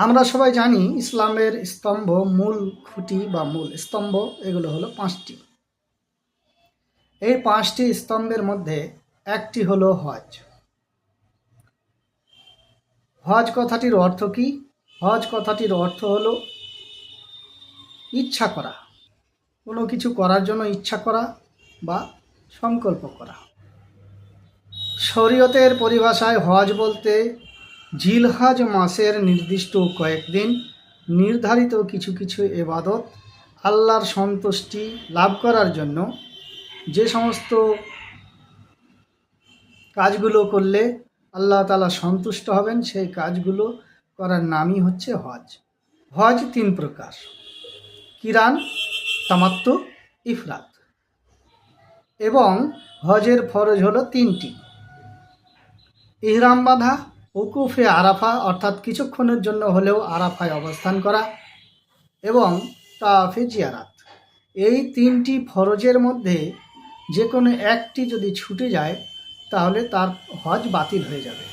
আমরা সবাই জানি ইসলামের স্তম্ভ, মূল খুঁটি বা মূল স্তম্ভ এগুলো হলো 5টি। এই 5টি স্তম্ভের মধ্যে একটি হলো হজ। হজ কথাটির অর্থ কি? হজ কথাটির অর্থ হলো ইচ্ছা করা, কোনো কিছু করার জন্য ইচ্ছা করা বা সংকল্প করা। শরীয়তের পরিভাষায় হজ বলতে জিলহজ মাসের নির্দিষ্ট কয়েকদিন নির্ধারিত কিছু কিছু ইবাদত আল্লাহর সন্তুষ্টি লাভ করার জন্য যে সমস্ত কাজগুলো করলে আল্লাহ তাআলা সন্তুষ্ট হবেন, সেই কাজগুলো করার নামই হচ্ছে হজ। হজ 3 প্রকার: কিরান, তামাত্তু, ইফরাদ। এবং হজের ফরজ হলো 3টি: ইহরাম বাঁধা, উকুফে আরাফা অর্থাৎ কিছুক্ষণের জন্য হলেও আরাফায় অবস্থান করা, এবং তাওয়াফে জিয়ারাত। এই 3টি ফরজের মধ্যে যে কোনো একটি যদি ছুটে যায় তাহলে তার হজ বাতিল হয়ে যাবে।